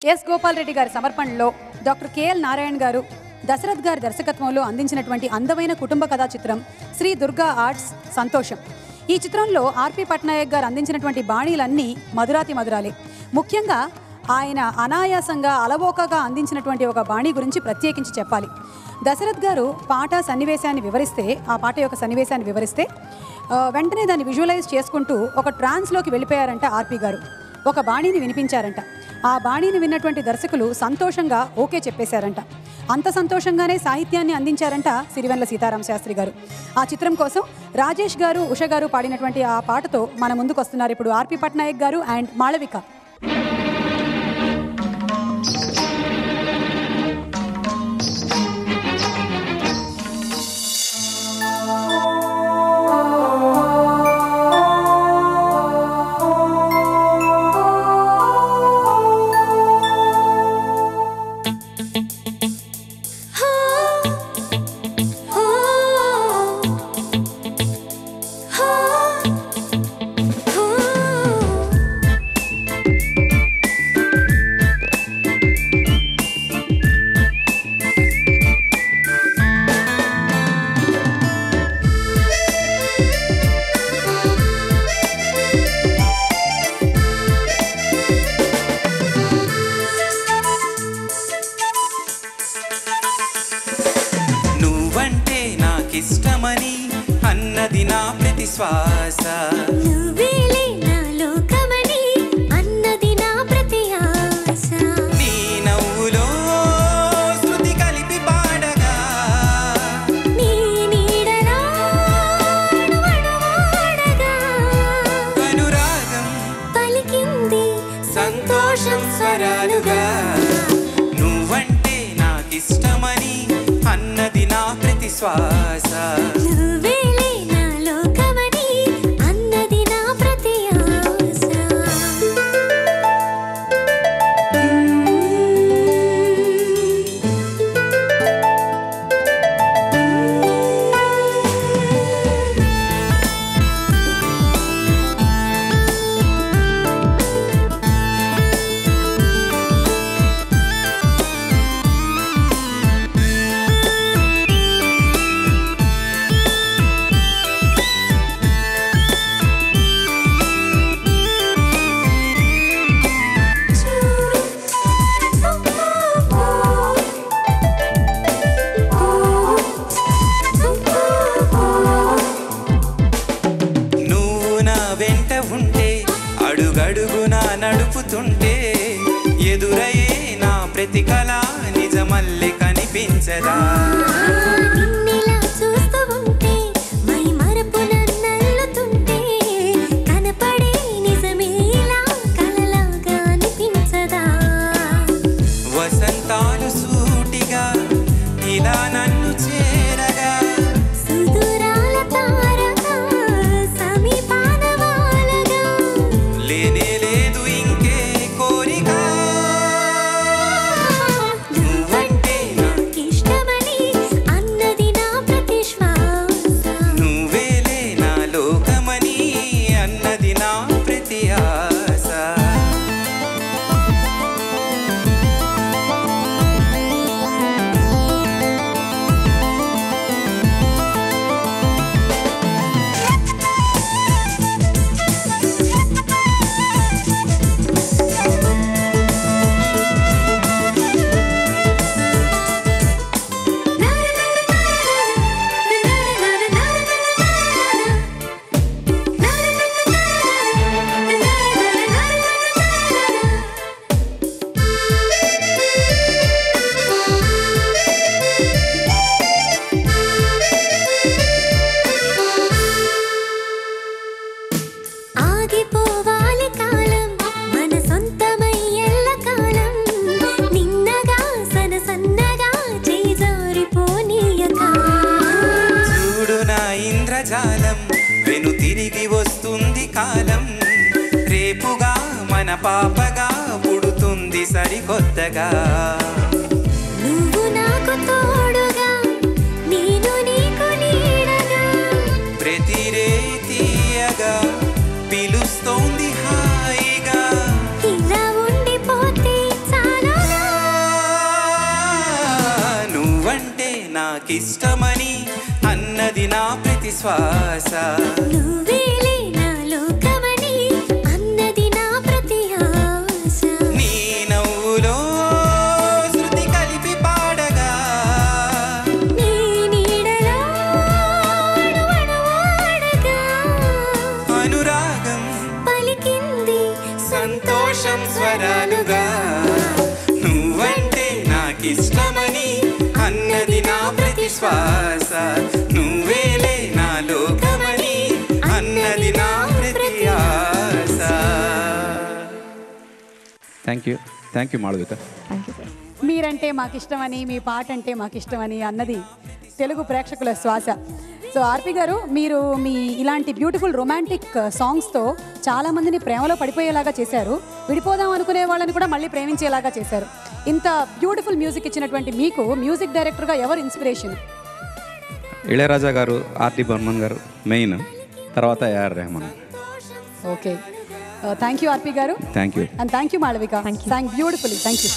Yes Gopal Reddy గారి సమర్పణలో doctor KL Narayan గారు దశరథ్ గారి దర్శకత్వంలో అందించినటువంటి అందమైన కుటుంబ కథా చిత్రం శ్రీ దుర్గా ఆర్ట్స్ సంతోషం. ఈ చిత్రంలో ఆర్పి పట్నాయక్ గారు అందించినటువంటి బాణీలన్నీ మధురాతి మధురాలే. ముఖ్యంగా ఆయన అనాయాసంగా అలవోకగా అందించినటువంటి ఒక బాణీ గురించి ప్రత్యేకించి చెప్పాలి. దశరథ్ గారు పాట సన్నివేశాన్ని వివరిస్తే, ఆ పాట యొక్క సన్నివేశాన్ని వివరిస్తే వెంటనే దాన్ని విజువలైజ్ చేసుకుంటూ ఒక ట్రాన్స్లోకి వెళ్ళిపోయారంట ఆర్పి గారు. ఒక బాణీని వినిపించారంట. ఆ బాణీని విన్నటువంటి దర్శకులు సంతోషంగా ఓకే చెప్పేశారంట. అంత సంతోషంగానే సాహిత్యాన్ని అందించారంట సిరివెన్నెల సీతారామ శాస్త్రి గారు. ఆ చిత్రం కోసం రాజేష్ గారు, ఉష గారు పాడినటువంటి ఆ పాటతో మన ముందుకు వస్తున్నారు ఇప్పుడు ఆర్పి పట్నాయక్ గారు అండ్ మాళవిక. ఇష్టమని అన్నది నా ప్రతి శ్వాస, నువ్వేలే నా లోకమని అన్నది నా ప్రతి ఆశ. నీ నవ్వులో శృతి కలిపి పాడగా, నీ నీడలో అడుగడుగడుగా అనురాగం పలికింది సంతోషం స్వరాలుగా. నువ్వంటే నాకిష్టమని అన్నది నా ప్రతి శ్వాస, నువ్వేలే నా లోకమని అన్నది నా ప్రతి ఆశ. అడుగడుగునా నడుపుతుంటే ఎదురయ్యే నా ప్రతి కళ నిజమల్లె కనిపించదా. నిన్నిలా చూస్తూ ఉంటే మై మరపున నల్లుతుంటే కనపడే నిజమేలా కలలాగా అనిపించదా. వసంతాలు సూటిగా ఇలా నన్ను చేరగా, సుదూరాల తారగా సమీపాన వాలగా లేనే లేదు ఇంకే కోరిక. నువ్వంటే నాకిష్టమని అన్నది నా ప్రతి శ్వాస, నువ్వేలే నా లోకమని అన్నది నా ప్రతి ఆశ. ఆగిపోవాలి కాలం మన సొంతమై ఎల్లకాలం, నిన్నగా సన్నగా చేజారిపోనీయక. చూడు నా ఇంద్రజాలం వెను తిరిగి వస్తుంది కాలం, రేపుగా మన పాపగా పుడుతుంది సరికొత్తగా. నువ్వు నాకు తోడుగా నేను నీకు నీడగా, ప్రతిరే తీయగా పిలుస్తోంది హాయిగా. ఇలా ఉండిపోతే చాలు. నాకిష్టమని అన్నది నా ప్రతి శ్వాస నువ్వేలే నా లోకమని అన్నది నా ప్రతి ఆశ నీ నవ్వులో శృతి కలిపి పాడగా నీ నీడలో అణువణువాడగా అనురాగం పలికింది సంతోషం స్వరాలుగా నువ్వంటే నాకిష్టమని అన్నది నా ప్రతి శ్వాస నువ్వేలే నా లోకమని అన్నది నా ప్రతి ఆశ. Thank you Malavika. మీరంటే మాకు ఇష్టమని, మీ పాట అంటే మాకు ఇష్టమని అన్నది తెలుగు ప్రేక్షకుల శ్వాస. సో ఆర్పి గారు, మీరు మీ ఇలాంటి బ్యూటిఫుల్ రొమాంటిక్ సాంగ్స్తో చాలామందిని ప్రేమలో పడిపోయేలాగా చేశారు, విడిపోదాం అనుకునే వాళ్ళని కూడా మళ్ళీ ప్రేమించేలాగా చేశారు. ఇంత బ్యూటిఫుల్ మ్యూజిక్ ఇచ్చినటువంటి మీకు మ్యూజిక్ డైరెక్టర్గా ఎవరు ఇన్స్పిరేషన్? ఇళయరాజా గారు, ఆర్టి బర్మన్ గారు మెయిన్, తర్వాత A R Rahman. Okay, thank you R P గారు. Thank you. And thank you Malavika. Thank beautifully. Thank you.